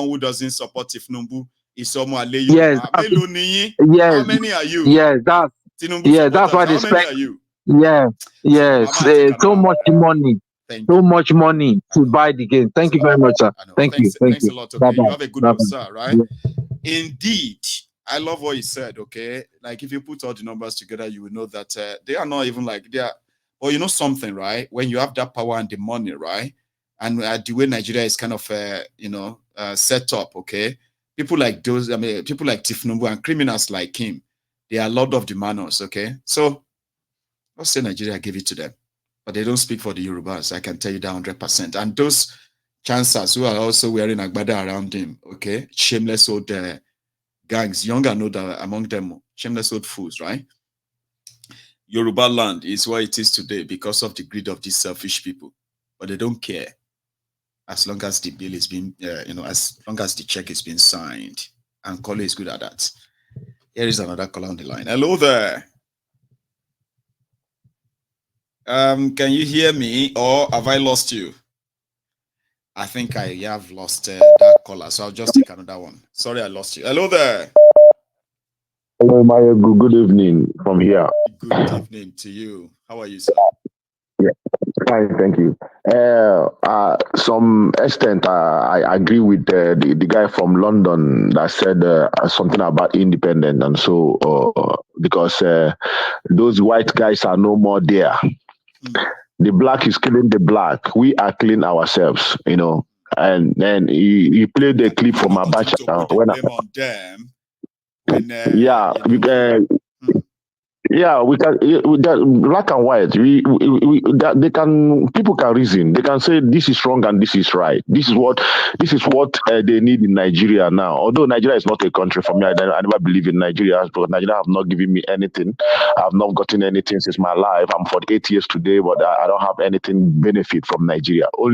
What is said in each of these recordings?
who doesn't support Tinubu is someone yes, How many are you? yes, that's Tinubu that's why supporters, they how many spend. are you? Yes, So yes, I'm take so another much one. money, Thank so you. much money I to know. buy the game. Thank So, you very much, sir. I know. Thank you, Thanks a you. lot. Bye Okay, you bye. have a good Bye one, bye. sir. Right? Indeed, I love what you said. Okay, like if you put all the numbers together, you will know that they are not even like they are. Well, you know something, right? When you have that power and the money, right? And the way Nigeria is kind of, set up, okay? People like those, I mean, people like Tifnumbu and criminals like him, they are lord of the manors, okay? So let's say Nigeria gave it to them, but they don't speak for the Yorubas. I can tell you that 100%. And those chancers who are also wearing agbada around him, okay? Shameless old gangs, young and older among them, shameless old fools, right? Yoruba land is what it is today because of the greed of these selfish people, but they don't care as long as the bill is being, as long as the check is being signed. And Kole is good at that. Here is another caller on the line. Hello there. Can you hear me, or have I lost you? I think I have lost that caller, so I'll just take another one. Sorry, I lost you. Hello there. Hello, Mario. Good evening from here. Good evening to you. How are you, sir? Yeah, fine, thank you. Some extent, I agree with the guy from London that said something about independent, and so because those white guys are no more there. The black is killing the black. We are killing ourselves, And then he played the clip from Abuja when on them. When, yeah, yeah, we can. Black and white. They can. People can reason. They can say this is wrong and this is right. This is what they need in Nigeria now. Although Nigeria is not a country for me, I never believe in Nigeria because Nigeria have not given me anything. I have not gotten anything since my life. I'm 48 years today, but I don't have anything benefit from Nigeria. Or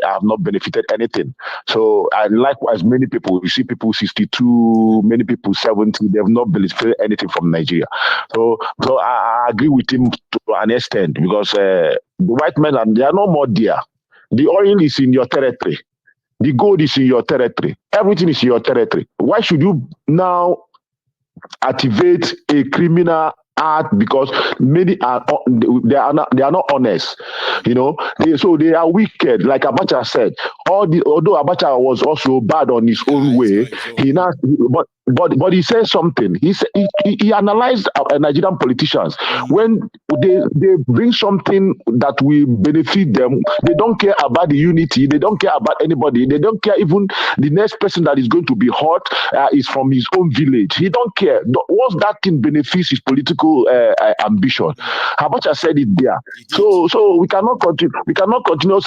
I have not benefited anything. So, and likewise, many people. You see people 62, many people 70. They have not benefited anything from Nigeria. So I agree with him to an extent because the white men they are no more there. The oil is in your territory. The gold is in your territory. Everything is in your territory. Why should you now activate a criminal act? Because many are they are not honest, so they are wicked. Like Abacha said, although Abacha was also bad on his own way, he now but he said something. He analyzed Nigerian politicians. When they bring something that will benefit them, they don't care about the unity. They don't care about anybody. They don't care even the next person that is going to be hurt is from his own village. He don't care. Once that thing benefits his political ambition, Abacha said it there. So we cannot continue. We cannot continue.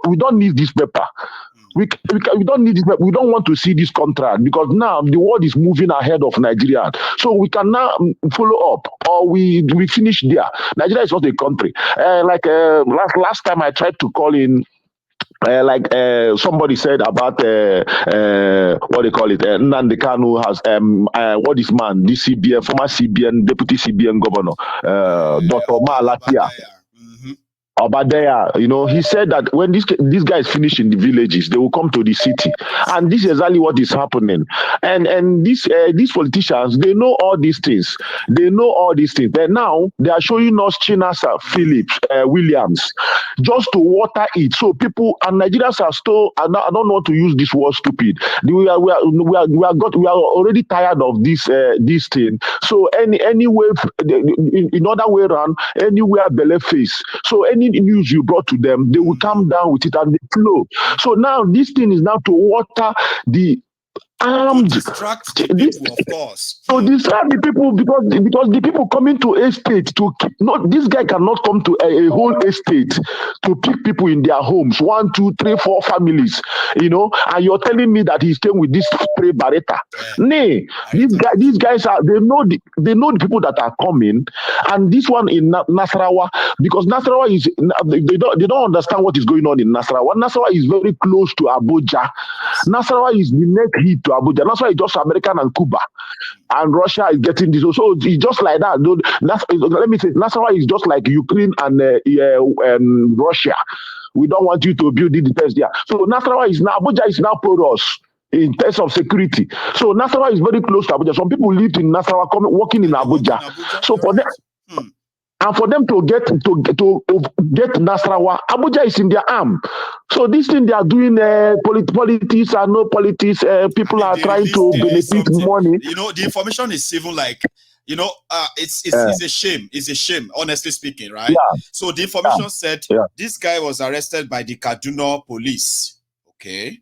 We don't need this paper. We don't need this. We don't want to see this contract because now the world is moving ahead of Nigeria. So we can now follow up, or we finish there. Nigeria is not a country. Last time I tried to call in. Somebody said about what they call it, Nnamdi Kanu has what is man, this CBN, former CBN, deputy CBN governor, Dr. Malatia. Obadaya, he said that when these guys finish in the villages, they will come to the city, and this is exactly what is happening. And these politicians, they know all these things. They know all these things. But now they are showing us Chinaza, Phillips, Williams, just to water it. So people and Nigerians are still. I don't want to use this word stupid. We are already tired of this thing. So any way, in other way around, anywhere belly face. So any news you brought to them, they will come down with it and they flow. So now this thing is now to water the armed. To distract the people, of course. So distract the people because the people coming to estate this guy cannot come to a whole estate to pick people in their homes, 1, 2, 3, 4 families, and you're telling me that he's staying with this spray barretta. Nay, these guys are they know the people that are coming, and this one in Nassarawa, because Nassarawa is they don't understand what is going on in Nassarawa. Nassarawa is very close to Abuja. Nassarawa is the next hit to Abuja. Nassarawa is just American and Cuba. And Russia is getting this. So it's just like that. Let me say, Nassarawa is just like Ukraine and Russia. We don't want you to build the defense there. So Nassarawa is now, Abuja is now porous in terms of security. So Nassarawa is very close to Abuja. Some people lived in Nassarawa, working in Abuja. So for them, and for them to get Nassarawa, Abuja is in their arm. So this thing they are doing, politics or no politics, people are trying to benefit money. You know, the information is even like, you know, it's a shame. It's a shame, honestly speaking, right? Yeah. So the information said this guy was arrested by the Kaduna police. Okay.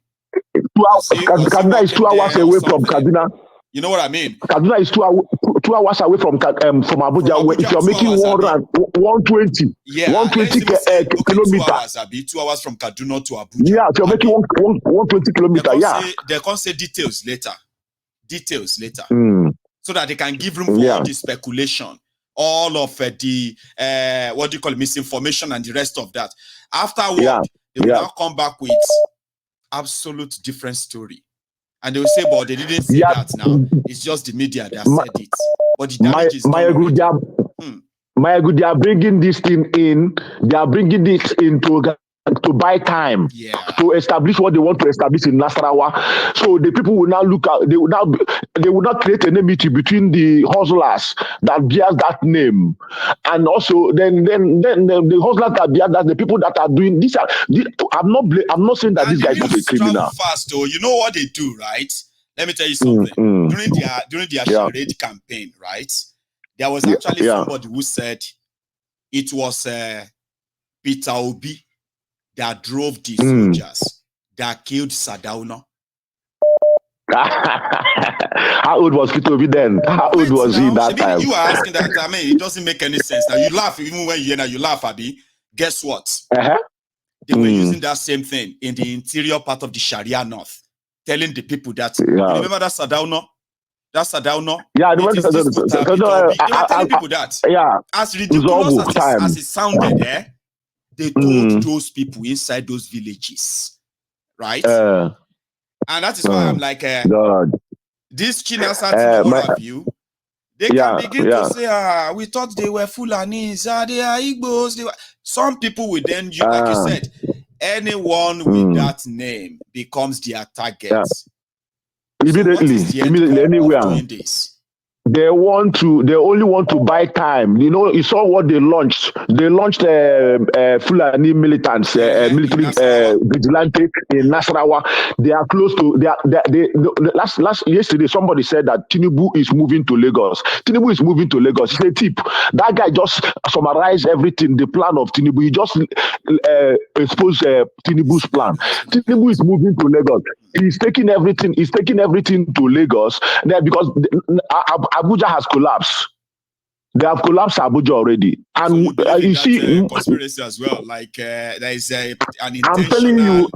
Kaduna is 2 hours away from Kaduna. You know what I mean? Kaduna is 2 hours away from Abuja. If you're making 120, yeah, 120 kilometers. 2 hours from Kaduna to Abuja. Yeah, if you're making 120 kilometers, yeah. They can't say details later. So that they can give room for all the speculation, all of the what do you call it, misinformation and the rest of that. Afterward, they will now come back with absolute different story. And they will say, but they didn't say that now. It's just the media that said it. But the damage is done. They are bringing this thing in. They are bringing this into to buy time to establish what they want to establish in Nassarawa. So the people will now look at, they will not create an enmity between the hustlers that bears that name, and also then the hustlers that bear that, the people that are doing this. I'm not saying that these guys are a criminal. Fast though, you know what they do, right? Let me tell you something. During their charade campaign, right? There was actually somebody who said it was Peter Obi that drove the soldiers that killed Sardauna. How old was Peter Obi then? How old was he that time? You are asking that. I mean, it doesn't make any sense. Now you laugh, even when you laugh, Abi. Guess what? They were using that same thing in the interior part of the Sharia North, telling the people that. You remember that Sardauna? Yeah, I remember telling people that. Yeah, as ridiculous as it sounded, they told those people inside those villages, right? And that is why I'm like, this Chinaza what have you? They can begin to say, we thought they were Fulanis, they are Igbos. Some people will then, like you said, anyone with that name becomes their target. Immediately, anywhere. They only want to buy time. You know, you saw what they launched. They launched Fulani militants, military vigilante in Nassarawa. They are close to. Yesterday, somebody said that Tinubu is moving to Lagos. Tinubu is moving to Lagos. It's a tip. That guy just summarized everything. The plan of Tinubu. He just exposed Tinubu's plan. Tinubu is moving to Lagos. He's taking everything. He's taking everything to Lagos. Because Abuja has collapsed. They have collapsed Abuja already, and so you see conspiracy as well. Like there is an intentional. I'm telling you,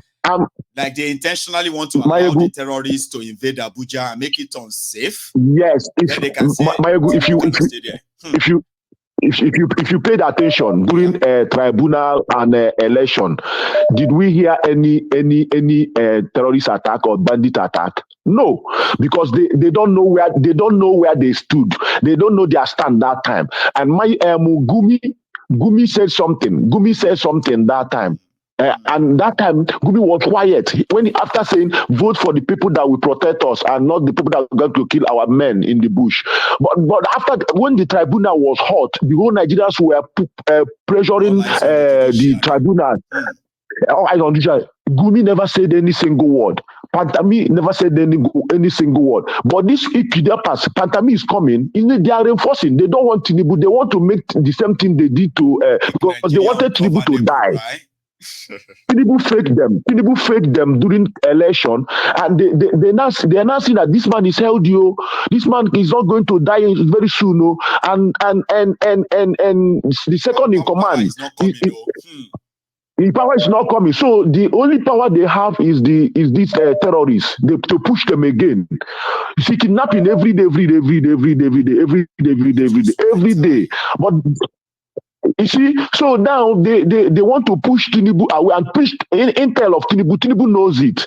like they intentionally want to allow the terrorists to invade Abuja and make it unsafe. Yes, then they can say, if you paid attention during tribunal and election, did we hear any terrorist attack or bandit attack? No, because they don't know where they stood. They don't know their stand that time. And my Gumi said something. Gumi said something that time. And that time, Gumi was quiet after saying, vote for the people that will protect us and not the people that are going to kill our men in the bush. But after, when the tribunal was hot, the whole Nigerians were pressuring the tribunal. Gumi never said any single word. Pantami never said any single word. But this kidnappers, Pantami is coming. They are reinforcing. They don't want Tinubu. They want to make the same thing they did to because they wanted Tinubu to die. Right? Tinubu faked them during election, and they are now saying that this man is healthy. This man is not going to die very soon. And the second in command. The power is not coming. So the only power they have is these terrorists. To push them again. You see, kidnapping every day. But you see, so now they want to push Tinubu away and push intel of Tinubu. Tinubu knows it.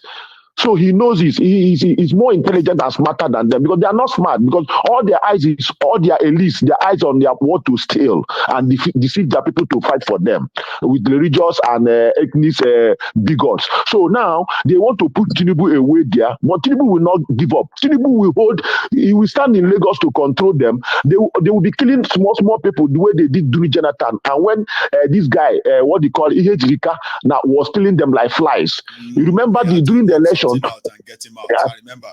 So he knows he's more intelligent and smarter than them because they are not smart because all their elites, their eyes on their what to steal and deceive their people to fight for them with religious and ethnic bigots. So now they want to put Tinubu away there, but Tinubu will not give up. Tinubu will he will stand in Lagos to control them. They will be killing small people the way they did during Jonathan. And when this guy, what they call Ihejirika, now was killing them like flies. You remember during the election? Out and get him out. Yeah. I remember.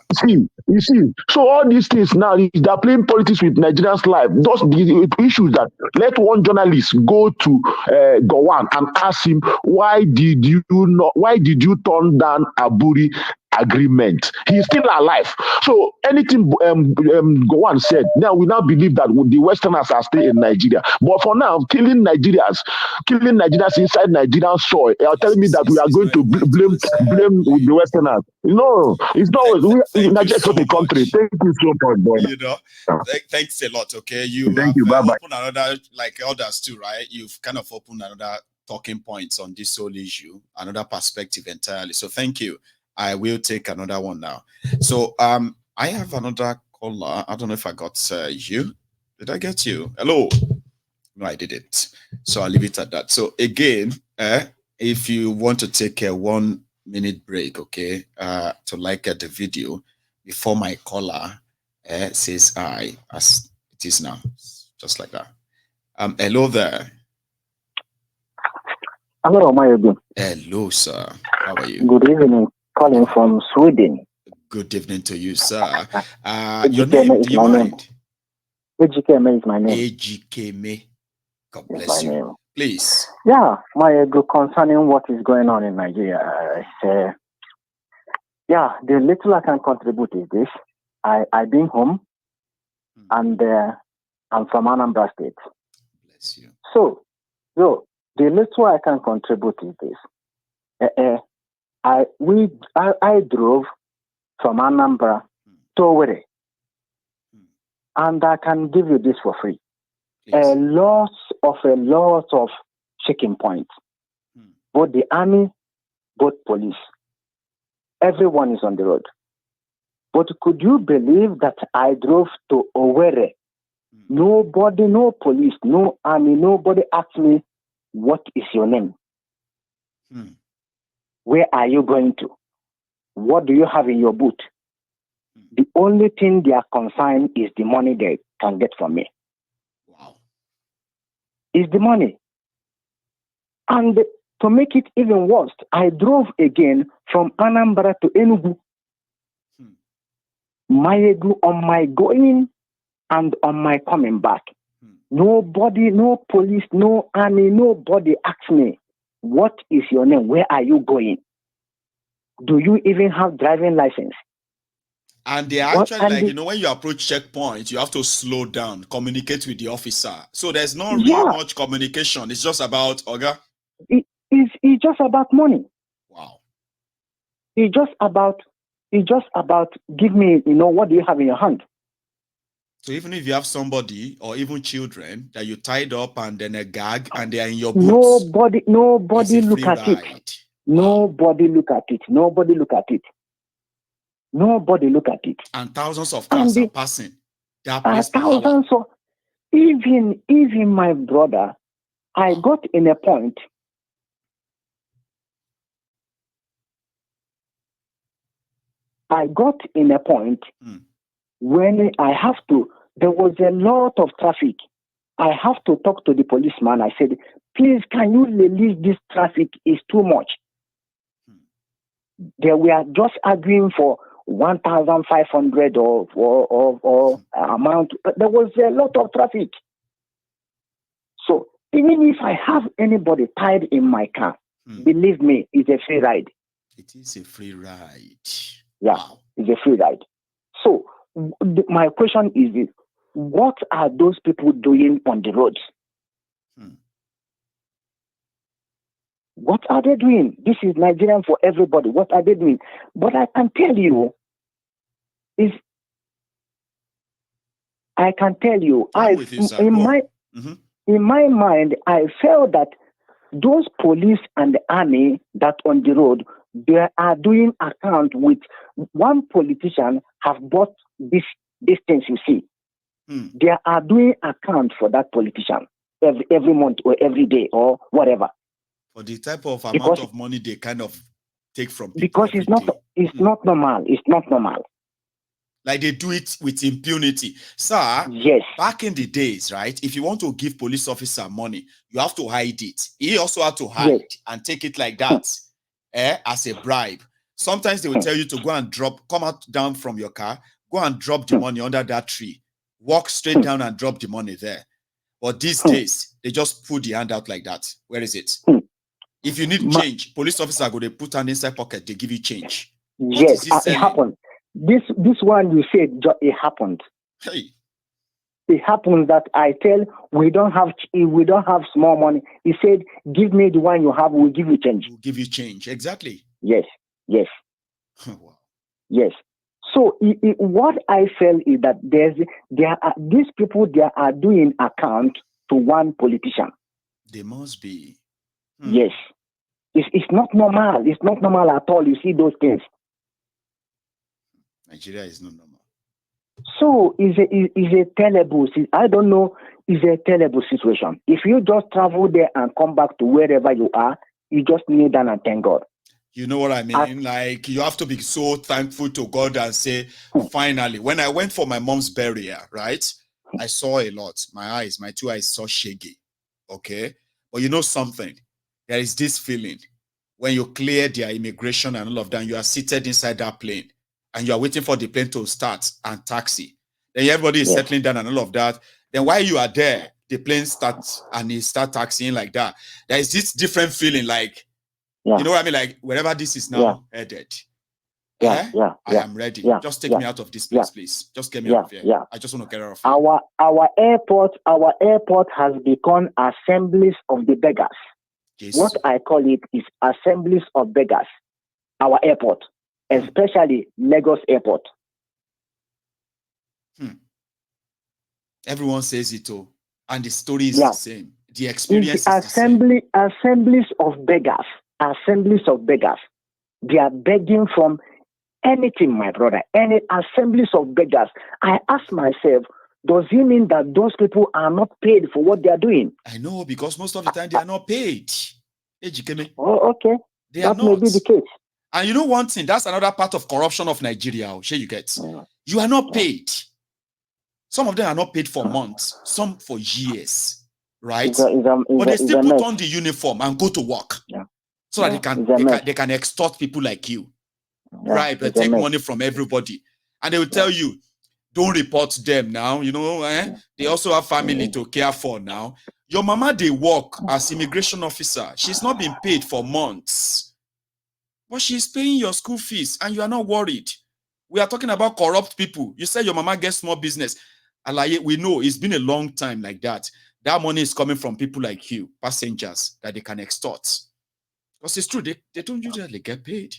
You see. So all these things now, they're playing politics with Nigerians' life. Those the issues that let one journalist go to Gowon and ask him, why did you turn down Aburi agreement? He's still alive. So anything Gowon said, now we now believe that the Westerners are still in Nigeria. But for now, killing Nigerians inside Nigerian soil, are telling me that we are going to blame with the Westerners. No, it's not. Nigeria is not a country. Thank you so much, brother. You know, thanks a lot. Okay, you Thank you. Bye-bye. Opened another, like others too, right? You've kind of opened another talking points on this whole issue, another perspective entirely. So thank you. I will take another one now. So I have another caller. I don't know if I got you. Did I get you? Hello. No, I didn't. So I'll leave it at that. So again, if you want to take a 1 minute break, okay, to like at the video before my caller says hi, as it is now, just like that. Hello there. Hello, Mayogu. Hello, sir. How are you? Good evening. Calling from Sweden. Good evening to you, sir. Your name, do you mind? AGKME is my name. AGKME. God bless you. Name. Please. Yeah, Mayogu, concerning what is going on in Nigeria, the little I can contribute is this. I've been home, and I'm from Anambra State. Bless you. So, the little I can contribute is this. I drove from Anambra to Owerri, and I can give you this for free. Please. A lot of checking points. Both the army, both police. Everyone is on the road. But could you believe that I drove to Owerri? Nobody, no police, no army, nobody asked me, what is your name? Where are you going to? What do you have in your boot? The only thing they are concerned is the money they can get from me. Wow. Is the money. And to make it even worse, I drove again from Anambra to Enugu. Mayogu, on my going and on my coming back. Nobody, no police, no army, nobody asked me, what is your name? Where are you going? Do you even have driving license? And they actually, when you approach checkpoint, you have to slow down, communicate with the officer. So there's not really much communication. It's just about, Oga. It's just about money. Wow. It's just about give me, what do you have in your hand? So even if you have somebody or even children that you tied up and then a gag and they are in your boots. Nobody look at it. Wow. Nobody look at it. Nobody look at it. Nobody look at it. And thousands of cars are passing. Thousands of, even my brother, I got in a point. When I have to, there was a lot of traffic. I have to talk to the policeman. I said, please, can you release this traffic? It's too much. They were just arguing for 1,500 or amount. But there was a lot of traffic. So even if I have anybody tied in my car, believe me, it's a free ride. It is a free ride. Yeah, wow. It's a free ride. So my question is this: what are those people doing on the roads? What are they doing? This is Nigerian for everybody. What are they doing? But I can tell you, in my mind, I felt that those police and the army that on the road, they are doing account with one politician have bought this things you see. They are doing account for that politician every month or every day or whatever. For the type of amount of money they kind of take from people because it's not normal. It's not normal. Like they do it with impunity. Sir, yes. Back in the days, right? If you want to give police officer money, you have to hide it. He also had to hide and take it like that, as a bribe. Sometimes they will tell you to go and come out down from your car, go and drop the money under that tree, walk straight down and drop the money there. But these days, they just put the hand out like that. Where is it? If you need change, police officer go, they put hand inside pocket, they give you change. Yes, it happened. This one you said, it happened. Hey. It happened that I tell we don't have small money. He said, "Give me the one you have. We'll give you change." We'll give you change. Exactly. Yes. Wow. Yes. So what I felt is that these people they are doing account to one politician. They must be. Yes. It's not normal. It's not normal at all. You see those things. Nigeria is not normal. So is a terrible. I don't know. It's a terrible situation. If you just travel there and come back to wherever you are, you just kneel down and thank God. You know what I mean? Like you have to be so thankful to God and say, finally, when I went for my mom's burial, right? I saw a lot. My 2 eyes saw shaggy. Okay. But you know something? There is this feeling when you clear their immigration and all of that, you are seated inside that plane and you are waiting for the plane to start and taxi. Then everybody is settling down and all of that. Then while you are there, the plane starts and it starts taxiing like that. There is this different feeling like, you know what I mean? Like wherever this is now headed. I am ready. Just take me out of this place, please. Just get me out of here. I just want to get out of here. Our airport has become assemblies of the beggars. Yes. What I call it is assemblies of beggars. Our airport, especially Lagos Airport. Everyone says it too, and the story is the same. The experience is the assemblies of beggars. Assemblies of beggars. They are begging from anything, my brother. Any assemblies of beggars. I ask myself, does it mean that those people are not paid for what they are doing? I know, because most of the time they are not paid. Oh, okay. That may be the case. And you know one thing, that's another part of corruption of Nigeria. You get. You are not paid. Some of them are not paid for months, some for years, right? But they still put on the uniform and go to work, so that they can extort people like you, right? They take money from everybody, and they will tell you, don't report them now. You know, they also have family to care for now. Your mama, they work as immigration officer. She's not been paid for months, but she's paying your school fees, and you are not worried. We are talking about corrupt people. You say your mama gets small business. We know it's been a long time like that. That money is coming from people like you, passengers, that they can extort. Because it's true, they don't usually get paid.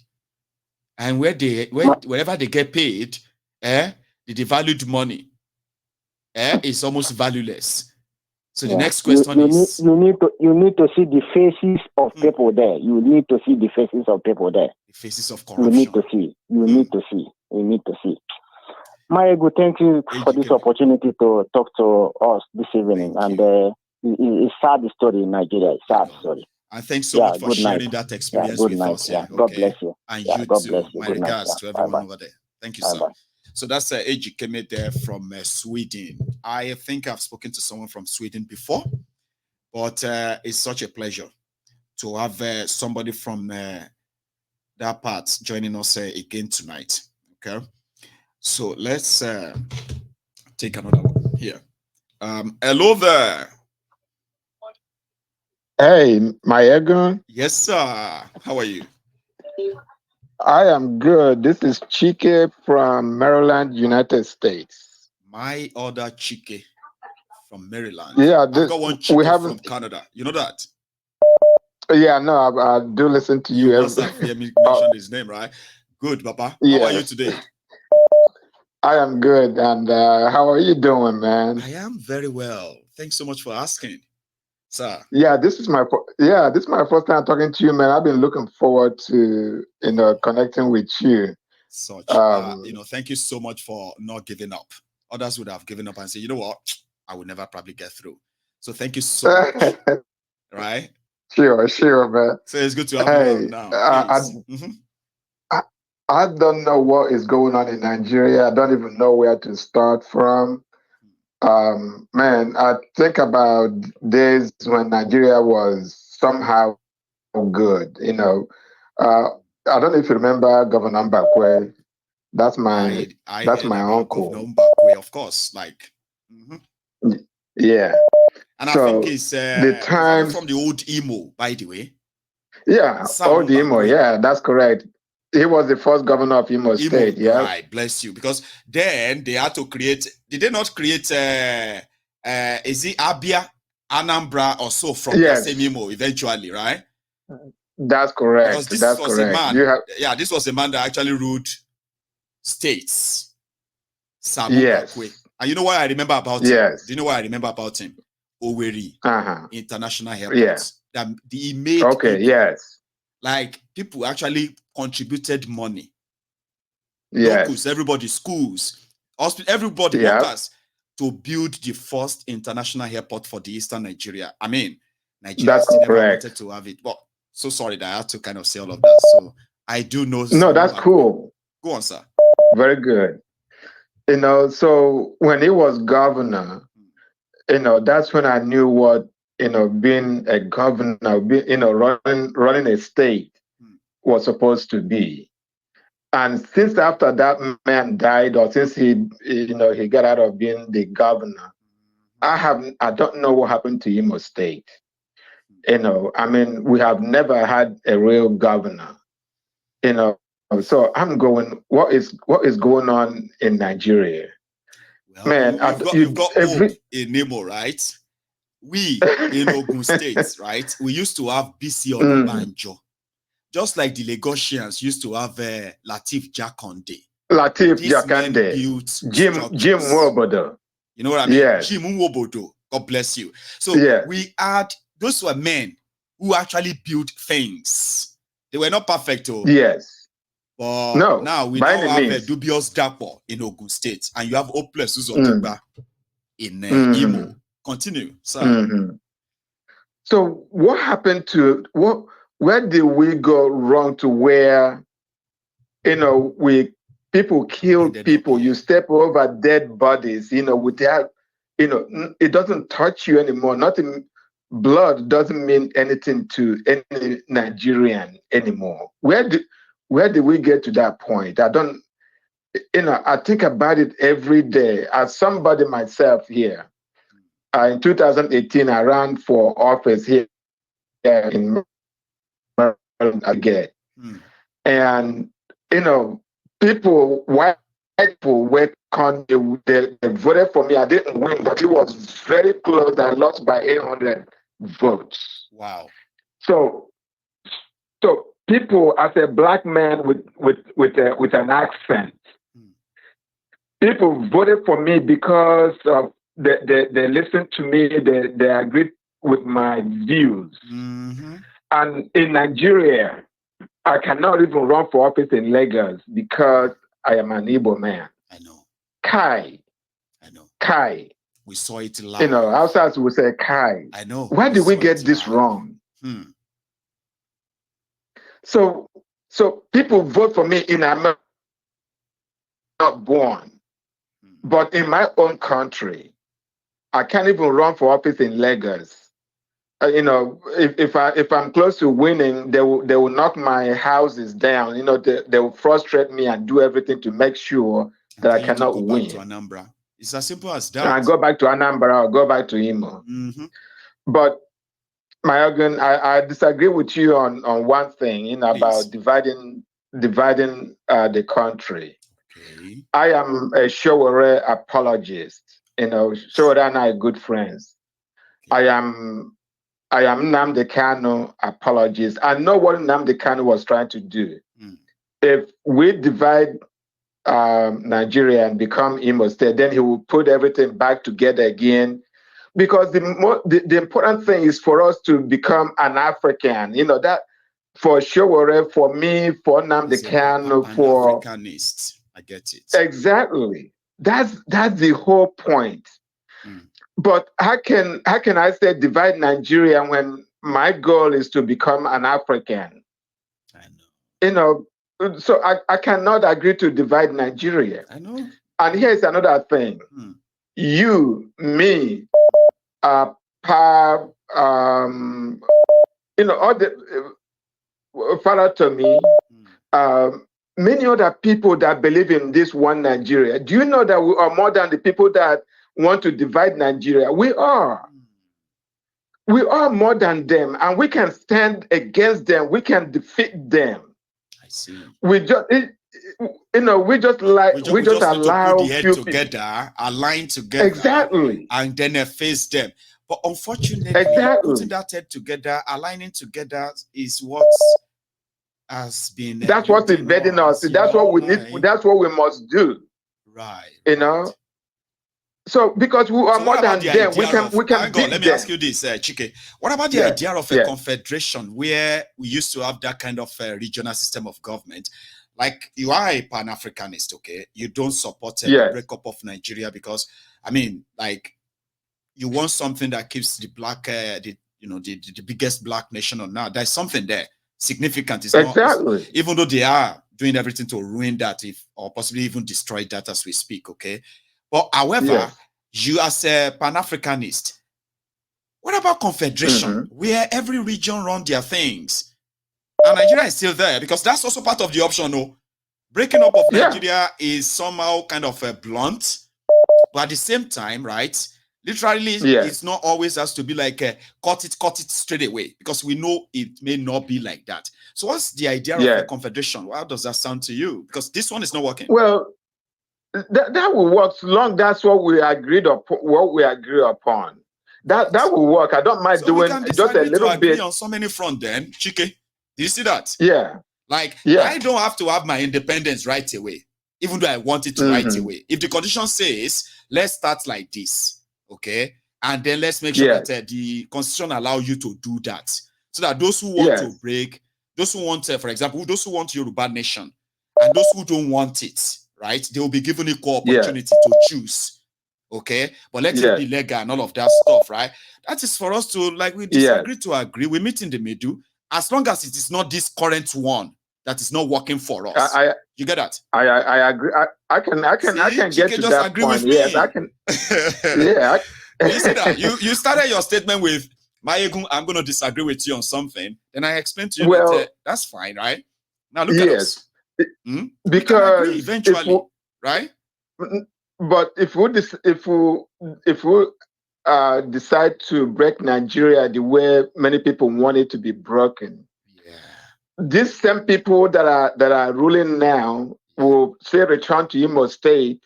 And wherever they get paid, the devalued money is almost valueless. So the next question is, you need to see the faces of people there. You need to see the faces of people there. The faces of corruption. You need to see. You need to see. Maegu, thank you for this opportunity to talk to us this evening. And it's sad story in Nigeria. It's sad story. And thanks so much for sharing that experience with us. God bless you. And you too. My regards to everyone over there. Thank you, sir. So that's Eji Keme there from Sweden. I think I've spoken to someone from Sweden before, but it's such a pleasure to have somebody from that part joining us again tonight. Okay. So let's take another one here. Hello there. Hey, Maegu. Yes, sir. How are you? I am good. This is Chike from Maryland, United States. My other Chike from Maryland. Yeah, I've got one Chike from Canada. You know that? Yeah, no, I do listen to you. You must have mentioned his name, right? Good, Papa. How are you today? I am good. And how are you doing, man? I am very well. Thanks so much for asking. sir. Yeah, this is my first time talking to you, man. I've been looking forward to connecting with you. Such thank you so much for not giving up. Others would have given up and said, you know what, I would never probably get through. So thank you so much. Right? Sure, man. So it's good to have you Hey, on now. Please. I don't know what is going on in Nigeria. I don't even know where to start from. Man, I think about days when Nigeria was somehow good. I don't know if you remember Governor Mbakwe. That's my I heard about uncle. Governor Mbakwe, of course. Like, yeah. and so I think it's the times from the old Imo, by the way. Yeah, old Imo. Yeah, that's correct. He was the first governor of Imo State. Yeah, right. Bless you. Because then they had to create. Did they not create? Is it Abia, Anambra, or so from the same Imo eventually? Right. That's correct. Because this that's was correct. a man. This was a man that actually ruled states. Yes. And you know what I remember about him? Yes. Do you know what I remember about him? Oweri International Airport. Yeah. That he made. Okay. Yes. Like people actually contributed money. Yes. Locals, everybody, schools, hospitals, everybody, workers, to build the first international airport for the Eastern Nigeria. I mean, Nigeria still never wanted to have it. But so sorry that I had to kind of say all of that. So I do know. No, that's cool. Go on, sir. Very good. So when he was governor, that's when I knew what being a governor, running a state was supposed to be. And since after that man died, or since he got out of being the governor, I don't know what happened to Imo State. I mean, we have never had a real governor. So I'm going. What is going on in Nigeria? Well, man, you've got hope in Nemo, right? We in Ogun State, right? We used to have BC Onabanjo. Just like the Lagosians used to have Lateef Jakande. Lateef Jakande. Jim Nwobodo. You know what I mean? Yes. Jim Nwobodo. God bless you. So we had, those were men who actually built things. They were not perfect. Yes. But now we now have a dubious Dapo in Ogun State. And you have Hopeless Uzodegba in Imo. Continue, sir. So what happened to, where did we go wrong to where, people kill people, you step over dead bodies, without, it doesn't touch you anymore. Nothing, blood doesn't mean anything to any Nigerian anymore. Where did we get to that point? I don't, I think about it every day. As somebody myself here, in 2018, I ran for office here in Maryland again. And, people, white people, they voted for me. I didn't win, but it was very close. I lost by 800 votes. Wow. So people, as a black man with an accent, people voted for me because of they listened to me, they agreed with my views. And in Nigeria, I cannot even run for office in Lagos because I am an Igbo man. I know. Kai. I know. Kai. We saw it live. Outside we say Kai. I know. Why did we get this wrong? So people vote for me in America, not born. But in my own country, I can't even run for office in Lagos. If I'm close to winning, they will knock my houses down. They will frustrate me and do everything to make sure that I cannot win. Back to Anambra. It's as simple as that. I go back to Anambra or go back to Imo. But my organ, I disagree with you on one thing, about dividing the country. Okay. I am a Showore apologist. Showore and I are good friends. Okay. I am Nnamdi Kanu apologist. I know what Nnamdi Kanu was trying to do. If we divide Nigeria and become Imo State, then he will put everything back together again because the important thing is for us to become an African. That for sure, for me, for Nnamdi Kanu, for Pan-Africanist. I get it. Exactly. That's the whole point. But how can I say divide Nigeria when my goal is to become an African? I know. So I cannot agree to divide Nigeria. I know. And here's another thing. You, me, all the Father to me, many other people that believe in this one Nigeria. Do you know that we are more than the people that want to divide Nigeria? We are. We are more than them, and we can stand against them. We can defeat them. I see. We just, we just allow need to put the head together, people. Align together, exactly, and then face them. But unfortunately, putting that head together, aligning together is what has been. That's what's embedding us. That's what we need. That's what we must do. Right. You know. So because we are more than them, we can beat let me them. ask you this, Chike. What about the idea of a confederation where we used to have that kind of regional system of government? Like, you are a Pan-Africanist, okay? You don't support the breakup of Nigeria because, I mean, like, you want something that keeps the black, the biggest black nation on now. There's something there significant. It's not, even though they are doing everything to ruin that, or possibly even destroy that as we speak, okay? But however, you as a Pan-Africanist, what about confederation, where every region run their things? And Nigeria is still there, because that's also part of the option. No, breaking up of Nigeria is somehow kind of blunt, but at the same time, right? Literally, it's not always has to be like cut it straight away, because we know it may not be like that. So, what's the idea of a confederation? How does that sound to you? Because this one is not working. Well, that will work so long. That's what we agreed upon. That will work. I don't mind doing just a little bit on so many fronts. Then, Chike, do you see that? Like, I don't have to have my independence right away, even though I want it to right away. If the condition says, let's start like this, okay, and then let's make sure that the constitution allow you to do that, so that those who want to break, those who want, for example, those who want Yoruba nation, and those who don't want it, right, they will be given equal opportunity to choose, okay? But let it be legal and all of that stuff, right? That is for us to, like, we disagree to agree. We meet in the middle, as long as it is not this current one that is not working for us. You get that? I agree. I can get to that agree point. With me. Yes, I can. You see that? You started your statement with, I'm going to disagree with you on something. Then I explained to you that that's fine, right? Now look at us. Because eventually, right? But if we decide to break Nigeria the way many people want it to be broken, these same people that are ruling now will say return to Imo State.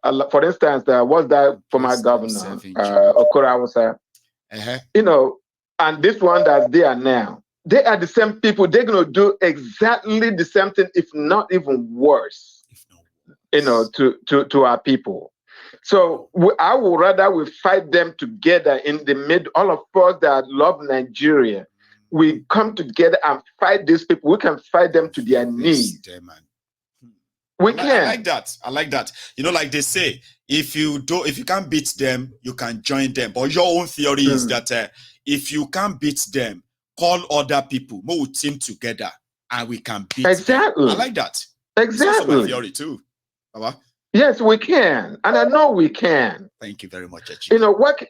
For instance, what's that former governor, Okoro and this one that's there now. They are the same people. They're going to do exactly the same thing, if not even worse, to our people. So I would rather we fight them together in the middle. All of us that love Nigeria, we come together and fight these people. We can fight them to their knees. We can. I like that. Like they say, if you can't beat them, you can join them. But your own theory is that if you can't beat them, call other people, we'll team together, and we can beat them. I like that. Exactly. It's also my theory too, Baba. Yes, we can, and I know we can. Thank you very much, Echi. What?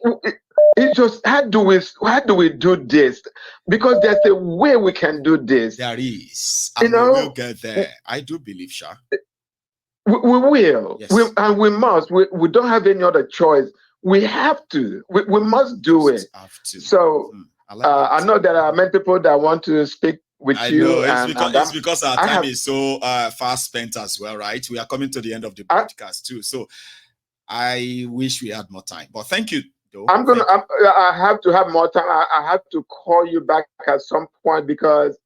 It's just how do we do this? Because there's a way we can do this. There is, and we will get there. I do believe, Sha. We will. Yes. We must. We don't have any other choice. We have to. We must do it. Have to. So I know there are many people that want to speak with you. It's because our time is so fast spent as well, right? We are coming to the end of the podcast too. So I wish we had more time. But thank you, though. I have to have more time. I have to call you back at some point because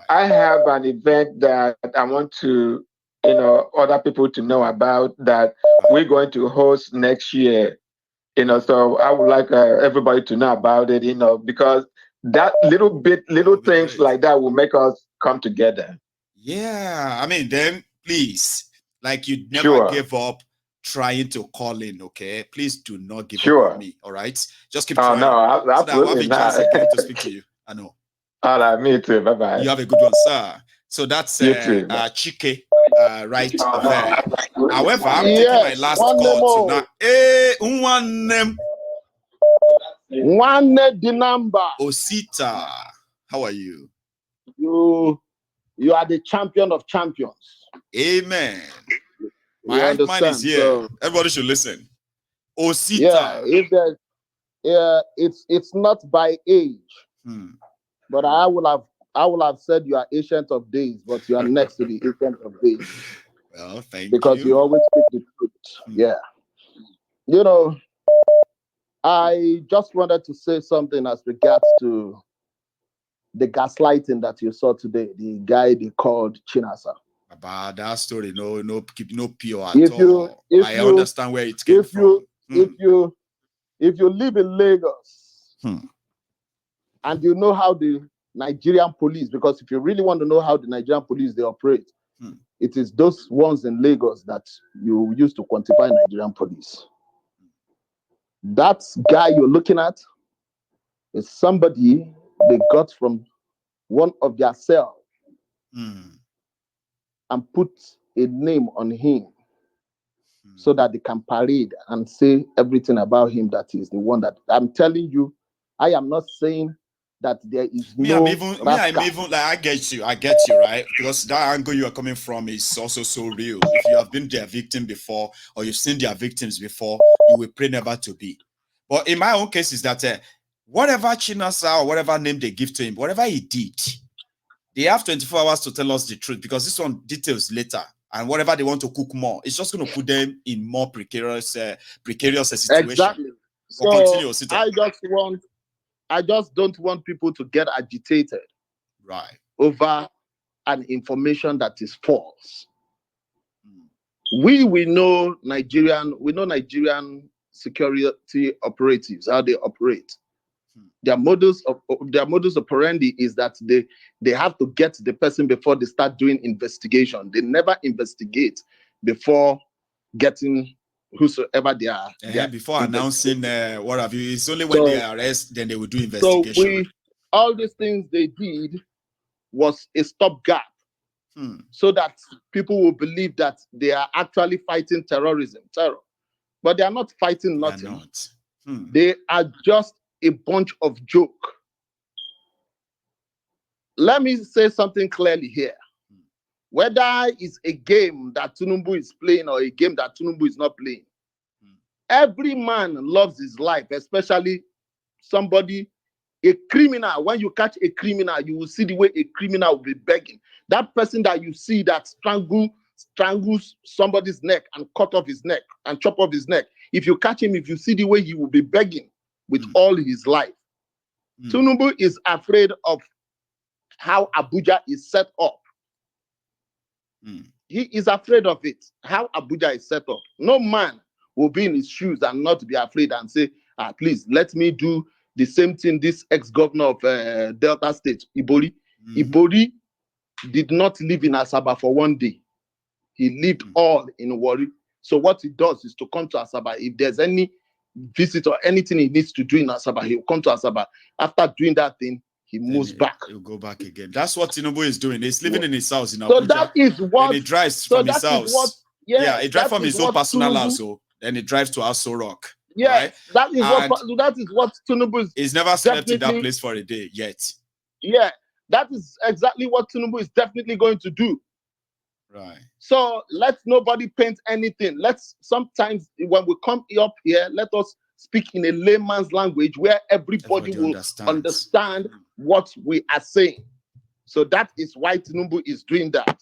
I have an event that I want to other people to know about that we're going to host next year You know, so I would like everybody to know about it, you know, because that little things great. like that will make us come together. Yeah, I mean, then please, like you never Sure. gave up trying to call in, okay? Please do not give up Sure. on me, all right? Just keep Oh, trying. no, So that I'll have absolutely a chance not. again to speak to you. I know. All right, me too. Bye-bye. You have a good one, sir. So that's You too. Chike right there. However, I'm taking my last call tonight. One name. One the number. Osita, how are you? You are the champion of champions. Amen. My You understand? man is here. So, everybody should listen. Osita. Yeah, if there's, it's not by age, but I will have said you are ancient of days, but you are next to the ancient of days. Well, thank you. Because you always speak the truth. Yeah. You know, I just wanted to say something as regards to the gaslighting that you saw today. The guy they called Chinaza. About that story, no pure at all. I understand where it came from. If you live in Lagos and you know how the Nigerian police, because if you really want to know how the Nigerian police they operate, it is those ones in Lagos that you use to quantify Nigerian police. That guy you're looking at is somebody they got from one of their cells and put a name on him so that they can parade and say everything about him that is the one that I'm telling you. I am not saying that there is I'm even like I get you, right? Because that angle you are coming from is also so real. If you have been their victim before or you've seen their victims before, you will pray never to be. But in my own case is that whatever Chinaza or whatever name they give to him, whatever he did, they have 24 hours to tell us the truth, because this one details later. And whatever they want to cook more, it's just going to put them in more precarious situation. Exactly. So continue, I just don't want people to get agitated, right, over an information that is false. We know Nigerian security operatives, how they operate. Their modus operandi is that they have to get the person before they start doing investigation. They never investigate before getting whosoever they are. Before announcing what have you. It's only when they arrest, then they will do investigation. So all these things they did was a stopgap, so that people will believe that they are actually fighting terror. But they are not fighting nothing. They are just a bunch of joke. Let me say something clearly here. Whether it's a game that Tinubu is playing or a game that Tinubu is not playing, every man loves his life, especially a criminal. When you catch a criminal, you will see the way a criminal will be begging. That person that you see that strangles somebody's neck and cut off his neck and chop off his neck, if you catch him, if you see the way he will be begging with all his life. Tinubu is afraid of how Abuja is set up. He is afraid of it, how Abuja is set up. No man will be in his shoes and not be afraid and say, please, let me do the same thing this ex-governor of Delta State, Ibori. Ibori did not live in Asaba for one day. He lived all in Warri. So what he does is to come to Asaba. If there's any visit or anything he needs to do in Asaba, he'll come to Asaba. After doing that thing, he moves back. He'll go back again. That's what Tinubu is doing. He's living in his house in Abuja. So that is what. And he drives from his house. He drives from his own personal house. So then he drives to Aso Rock. Yeah, right? that is what Tinubu is. He's never slept in that place for a day yet. Yeah, that is exactly what Tinubu is definitely going to do. Right. So let nobody paint anything. Sometimes when we come up here, let us speak in a layman's language where everybody will understand what we are saying. So that is why Tinubu is doing that.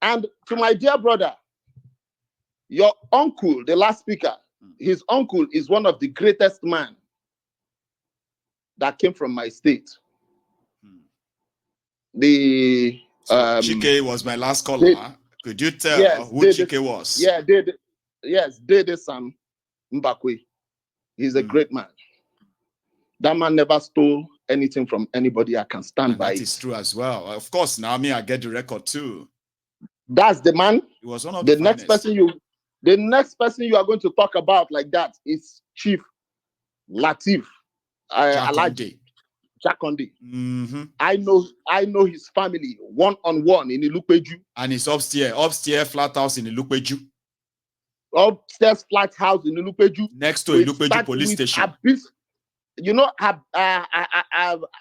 And to my dear brother, your uncle, the last speaker, his uncle is one of the greatest men that came from my state. Chike was my last caller. Could you tell who Chike was? Yeah, Dede Sam Mbakwe. He's a great man. That man never stole anything from anybody. I can stand by it. That is true as well. Of course, now I get the record too. That's the man. He was one of the the next finest. The next person you are going to talk about like that is Chief Latif Alaji Jakonde. I know his family one-on-one in Ilupeju. And it's upstairs flat house in Ilupeju. Upstairs flat house in Ilupeju. Next to Ilupeju police station. You know,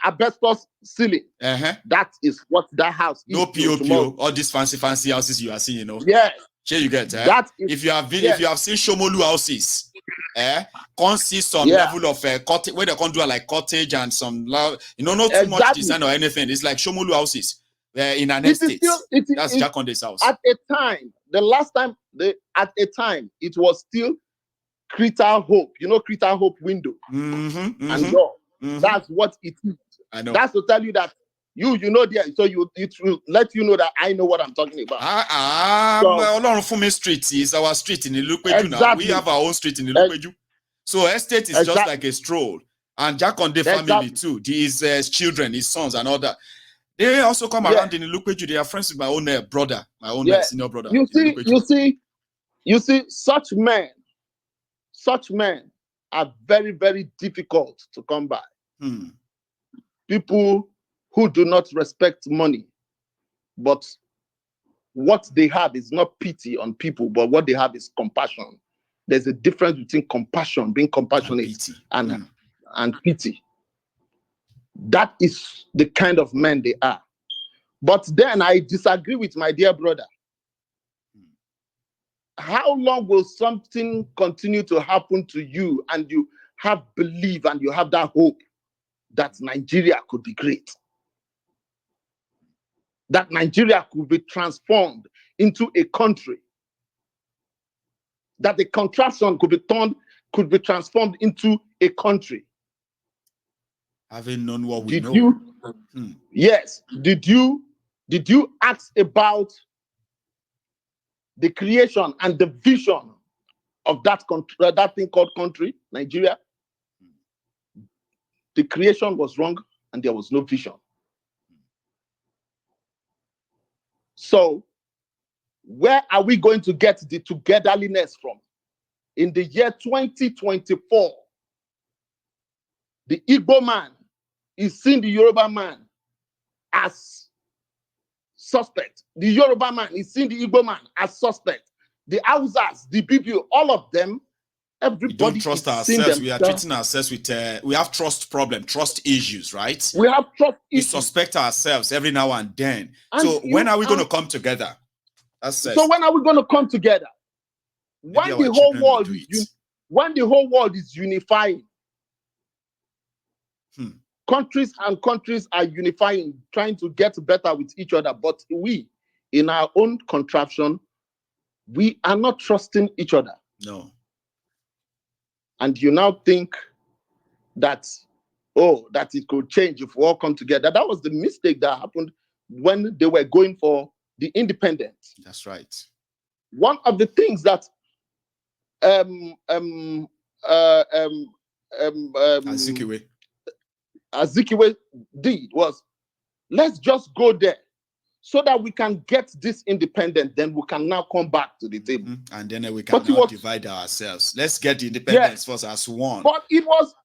asbestos ceiling. That is what that house is. No POPO, all these fancy houses you are seeing, you know. Yeah. Sure you get that is, if you have seen Shomolu houses, can't see some level of cottage where they can't do like cottage and some not too much design or anything. It's like Shomolu houses in an estate. That's Jakonde's house. At a time, the last time it was still Crita Hope, you know, Crita Hope window and door. That's what it is. I know. That's to tell you that you know there, so it will let you know that I know what I'm talking about. Olorun Funmi Street is our street in Ilupeju now. We have our own street in Ilupeju. So estate is just like a stroll. And Jakonde family too. His children, his sons and all that. They also come around in Ilupeju. They are friends with my own brother, my own senior brother. You see, such men are very, very difficult to come by. People who do not respect money, but what they have is not pity on people, but what they have is compassion. There's a difference between compassion, being compassionate, and pity. That is the kind of men they are. But then I disagree with my dear brother. How long will something continue to happen to you and you have belief and you have that hope that Nigeria could be great? That Nigeria could be transformed into a country. That the contraction could be transformed into a country. Having known what we know. Yes. Did you ask about the creation and the vision of that country, that thing called country, Nigeria? The creation was wrong and there was no vision. So, where are we going to get the togetherness from? In the year 2024, the Igbo man is seeing the Yoruba man as suspect. The Yoruba man is seeing the Igbo man as suspect. The Hausas, the BBO, all of them, everybody. We don't trust ourselves. We are treating ourselves with, we have trust issues, right? We have trust issues. We suspect ourselves every now and then. So when are we going to come together? So when are we going to come together? When the whole world is unifying. Countries are unifying, trying to get better with each other. But we, in our own contraption, we are not trusting each other. No. And you now think that, that it could change if we all come together. That was the mistake that happened when they were going for the independence. That's right. One of the things that Azikiwe did was, let's just go there so that we can get this independent, then we can now come back to the table. And then we can now divide ourselves. Let's get the independence first as one. But it was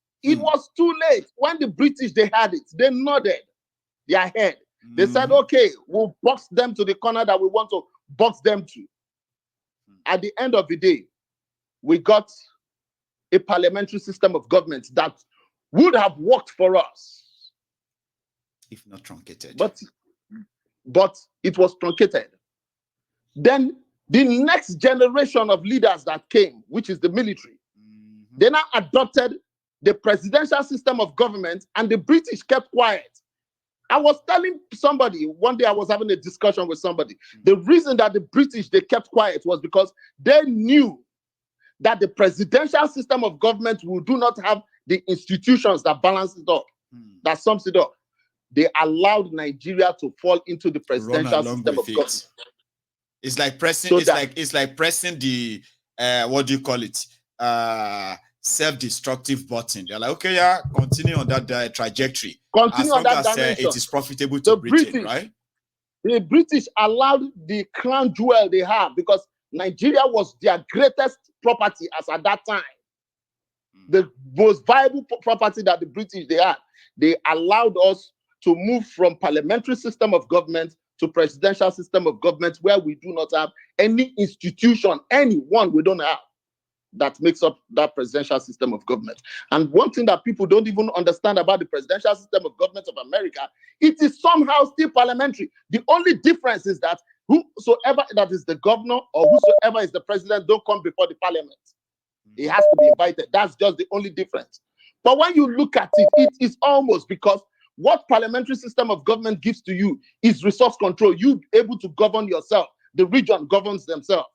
too late. When the British, they had it, they nodded their head. They said, okay, we'll box them to the corner that we want to box them to. At the end of the day, we got a parliamentary system of government that would have worked for us. If not truncated. But it was truncated. Then the next generation of leaders that came, which is the military, they now adopted the presidential system of government, and the British kept quiet. I was telling somebody, one day I was having a discussion with somebody, the reason that the British, they kept quiet was because they knew that the presidential system of government do not have the institutions that balance it up, that sums it up. They allowed Nigeria to fall into the presidential system of government. It's like pressing. It's like pressing the what do you call it? self-destructive button. They're like, okay, yeah, continue on that trajectory. Continue as on long that as dimension. it is profitable to Britain, British, right? The British allowed the crown jewel they have because Nigeria was their greatest property as at that time. The most viable property that the British they had. They allowed us to move from parliamentary system of government to presidential system of government where we do not have any institution, anyone we don't have that makes up that presidential system of government. And one thing that people don't even understand about the presidential system of government of America, it is somehow still parliamentary. The only difference is that whosoever that is the governor or whosoever is the president don't come before the parliament. He has to be invited. That's just the only difference. But when you look at it, it is almost because what parliamentary system of government gives to you is resource control. You able to govern yourself. The region governs themselves.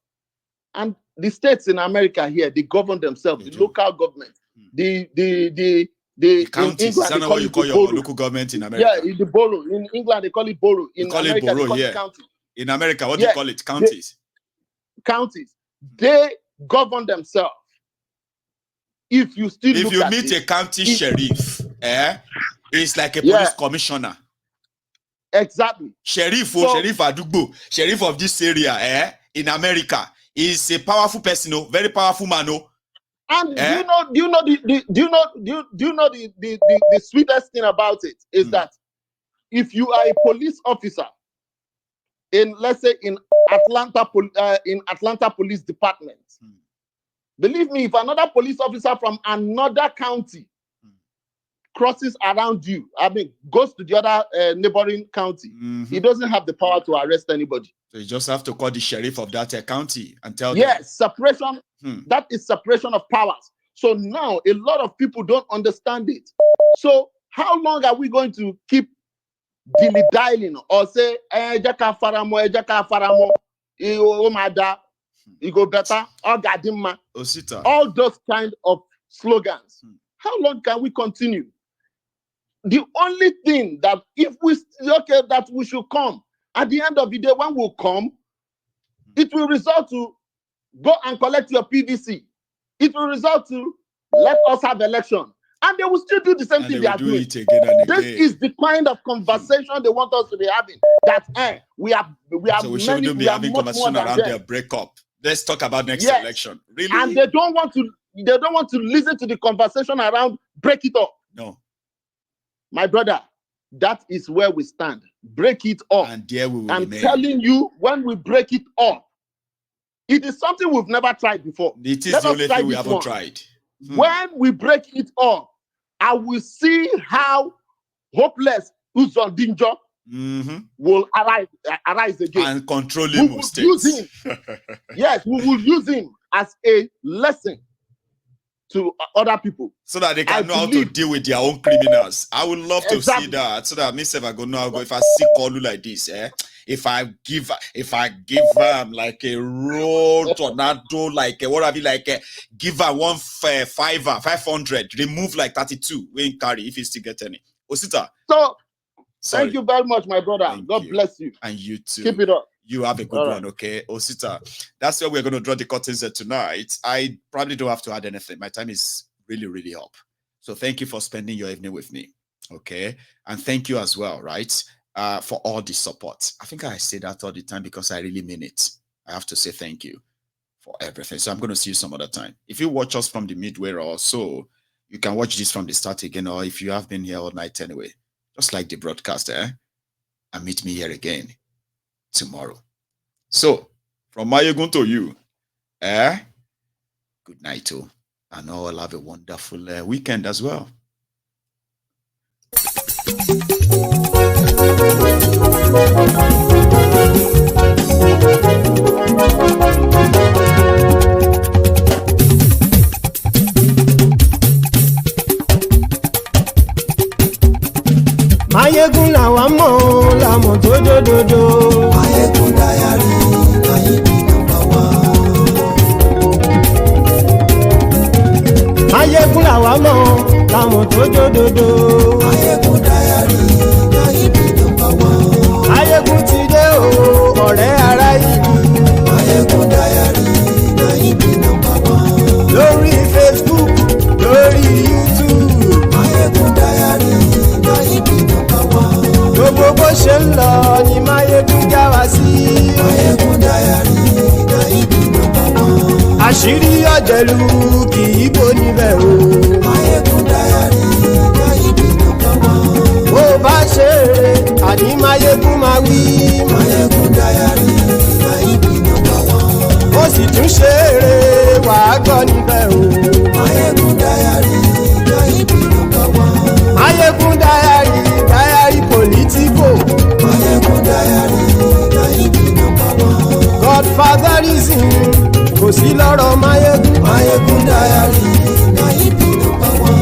And the states in America here, they govern themselves. The local government, the counties. Is that not what you call your local government in America? Yeah, the borough. In England, they call it borough. In America, they call it county. In America, what do you call it? Counties. Counties. They govern themselves. If you meet a county sheriff, it's like a police commissioner. Exactly. Sheriff Adugbo, sheriff of this area, in America, is a powerful person, very powerful man. And do you know the sweetest thing about it is that if you are a police officer in, let's say, in Atlanta Police Department, believe me, if another police officer from another county crosses around you, goes to the other neighboring county, he doesn't have the power to arrest anybody. So you just have to call the sheriff of that county and tell them. Yes, separation. That is separation of powers. So now a lot of people don't understand it. So how long are we going to keep dilly-dallying or say, Ejaka faramo, you go better, Osita. All those kind of slogans. How long can we continue? The only thing that if we that we should come at the end of the day, when we come, it will result to go and collect your PVC. It will result to let us have election, and they will still do the same thing they are doing. It again and this again. Is the kind of conversation they want us to be having. That we have. So we shouldn't be having conversation around their breakup. Let's talk about next election. Really? And they don't want to listen to the conversation around break it up. No. My brother, that is where we stand. Break it up. And there we will I'm remain. telling you, when we break it up, it is something we've never tried before. It is the only thing we haven't tried. When we break it up, I will see how hopeless Uzondinjo will arise again. And control him. Use him. Yes, we will use him as a lesson to other people, so that they can know how to deal with their own criminals. I would love to see that, so that myself I go know if I see Kolu like this, if I give like a roll tornado, like what have you, like give her 500, remove like 32, we ain't carry if you still get any. Osita. So thank you very much, my brother. God bless you. And you too. Keep it up. You have a good one, okay? Osita, that's where we're going to draw the curtains tonight. I probably don't have to add anything. My time is really, really up. So thank you for spending your evening with me, okay? And thank you as well, right, for all the support. I think I say that all the time because I really mean it. I have to say thank you for everything. So I'm going to see you some other time. If you watch us from the midway or so, you can watch this from the start again, or if you have been here all night anyway, just like the broadcast, and meet me here again tomorrow. So, from Mayegun to you, good night, and all have a wonderful weekend as well. Mayegun làwa mọ̀ làmọ̀ tó dòdòdò. Mayegun Diary, Mayegun number one. Mayegun làwa mọ̀ làmọ̀ tó dòdòdò. Mayegun Diary, Mayegun number one. Mayegun ti dé o, ọ̀rẹ́ ará ìlú. Mayegun Diary, Mayegun number one. Lórí Facebook àṣírí ọ̀jẹ̀lú kì í bò níbẹ̀ o. Máyégún Diary Kayidi #1. bó bá ṣe eré àní Máyégún máa wí. Máyégún Diary Kayidi #1. ó sì tún ṣe eré wàá gbọ́ níbẹ̀ o. Máyégún Diary Kayidi #1. Máyégún Diary politico. Máyégún Diary Kayidi #1. Godfatherism kò sí lọ́rọ̀ Máyégún. Máyégún Diary Kayidi #1.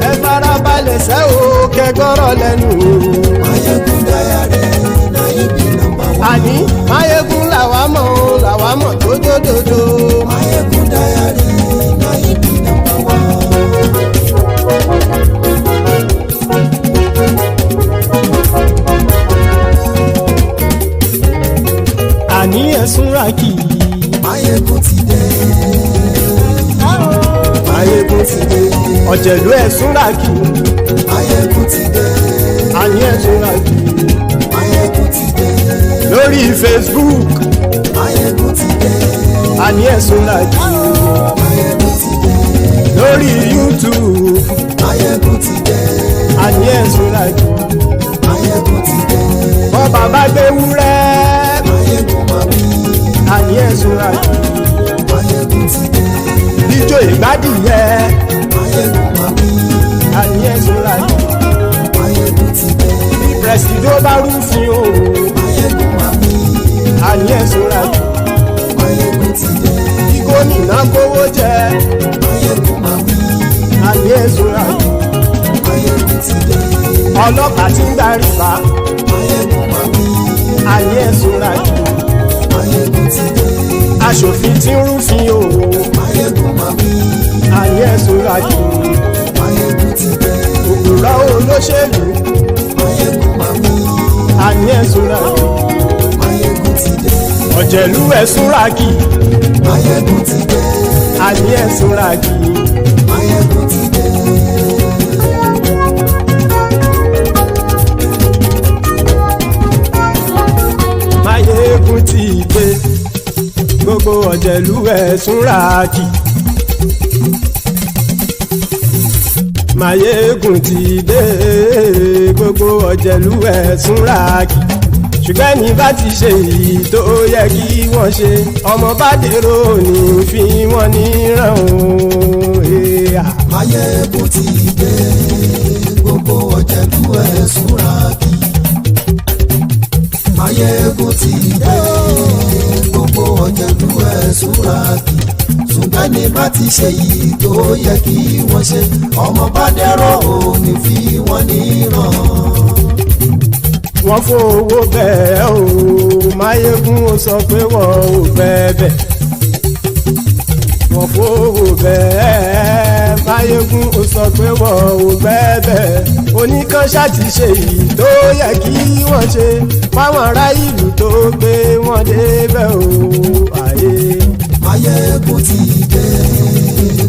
ẹ farabalẹ̀ sẹ́ o kẹgbọ́rọ̀ lẹ́nu o. Máyégún Diary Kayidi #1. àní Máyégún làwa mọ̀ tó dódòdó. Máyégún Diary Kayidi #1. àní ẹ̀sùn ràkì. Máyégún ti dé. Máyégún ti dé. ọ̀jẹ̀lú ẹ̀sùn ràkì. Máyégún ti dé. àní ẹ̀sùn ràkì. Máyégún ti dé. lórí Facebook. Máyégún ti dé. àní ẹ̀sùn ràkì. Máyégún ti dé. lórí YouTube. Máyégún ti dé. àní ẹ̀sùn ràkì. Máyégún ti dé. bọ́ bàbá gbé wúrẹ́. Máyégún máa wí. àní ẹ̀sùn ràkì. Máyégún ti dé. ijó ìgbádìyẹ. Máyégún máa wí. àní ẹ̀sùn ràkì. Máyégún ti dé. bí pẹ̀sìdó bá rúfin o. Máyégún máa wí. àní ẹ̀sùn ràkì. Máyégún ti dé. bí gómìnà kówó jẹ. Máyégún máa wí. àní ẹ̀sùn ràkì. Máyégún ti dé. ọlọ́pàá tí ń darí bá. Máyégún máa wí. àní ẹ̀sùn ràkì. Máyégún ti dé. aṣòfin tí ń rúfin o. Máyégún máa wí. àní ẹ̀sùn ràkì. Máyégún ti dé. òkúra olóṣèlú. Máyégún máa wí. àní ẹ̀sùn ràkì. Máyégún ti dé. ọ̀jẹ̀lú ẹ̀sùn ràkì. Máyégún ti dé. àní ẹ̀sùn ràkì. Máyégún ti dé. Máyégún ti dé. gbogbo ọ̀jẹ̀lú ẹ̀sùn ràkì. Máyégún ti dé. gbogbo ọ̀jẹ̀lú ẹ̀sùn ràkì. ṣùgbọ́n ní bá ti ṣe èyí tó yẹ kí wọ́n ṣe ọmọ bá dèrò ní fi wọ́n níran o. Máyégún ti dé. Gbogbo ọ̀jẹ̀lú ẹ̀sùn ràkì. Máyégún ti dé. Gbogbo ọ̀jẹ̀lú ẹ̀sùn ràkì. ṣùgbọ́n ní bá ti ṣe yìí tó yẹ kí wọ́n ṣe ọmọ bá dẹ́rọ̀ ò ní fi wọ́n níran. wọ́n fowó bẹ́ẹ̀ o Máyégún ó sọ pé wọ́n ò fẹ́ bẹ́ẹ̀. wọ́n fowó bẹ́ẹ̀ Máyégún ó sọ pé wọ́n ò fẹ́ bẹ́ẹ̀. oníkanṣá ti ṣe èyí tó yẹ kí wọ́n ṣe fáwọn ará ìlú tó gbé wọn débẹ̀ o. Máyégún ti dé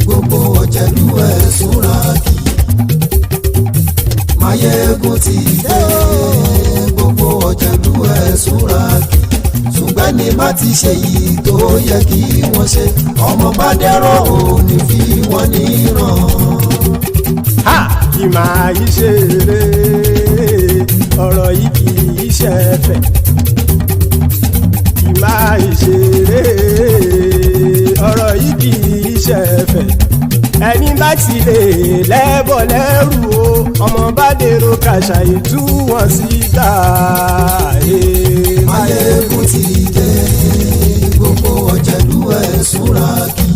gbogbo ọ̀jẹ̀lú ẹ̀sùn ràkì. Máyégún ti dé gbogbo ọ̀jẹ̀lú ẹ̀sùn ràkì. ṣùgbọ́n ní bá ti ṣe yìí tó yẹ kí wọ́n ṣe ọmọ bá dẹ́rọ̀ ò ní fi wọ́n níran. kì máa yí ṣe eré ọ̀rọ̀ yìí kì í ṣe ẹ̀fẹ̀. kì máa yí ṣe eré ọ̀rọ̀ yìí kì í ṣe ẹ̀fẹ̀. ẹni bá ti lè lẹ́bọ̀ lẹ́rù o ọmọ bá dèrò kàṣà ìtú wọn síta. Máyégún ti dé gbogbo ọ̀jẹ̀lú ẹ̀sùn ràkì.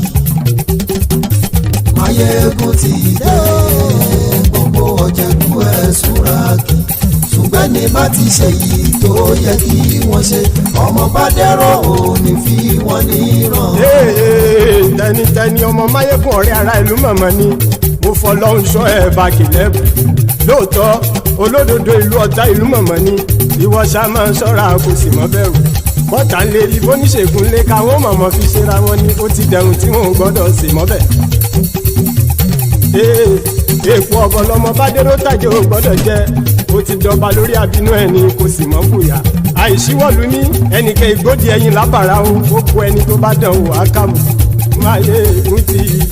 Máyégún ti dé gbogbo ọ̀jẹ̀lú ẹ̀sùn ràkì. ṣùgbọ́n ní bá ti ṣe yìí tó yẹ kí wọ́n ṣe ọmọ bá dẹ́rọ̀ ò ní fi wọ́n níran. tẹnitẹni ọmọ Máyégún ọ̀rẹ́ ara ìlú mọ̀mọ́ ni mo fọlọ́hún sọ ẹ̀ bá kìlẹ́bù. lóòótọ́ olódodo ìlú ọ̀tá ìlú mọ̀mọ́ ni ìwọ ṣá máa ń ṣọ́ra kò sì mọ́ bẹ̀rù. bọ́tà ń lè rí bóníṣègùn lé káwọn mọ̀mọ́ fi ṣera wọn ni ó ti dẹrùn tí wọn ò gbọ́dọ̀ sì mọ́ bẹ̀. èèpo ọ̀bọ lọmọ bá dérò tàjẹ́ ò gbọ́dọ̀ jẹ́ ó ti dọba lórí àbínú ẹni kò sì mọ́ bùyà. àìsíwọ̀lú ní ẹnìkẹ́ ìgbódì ẹyin lábàrá o ó kó ẹni tó bá dán o àkàmù. máyégún ti dé.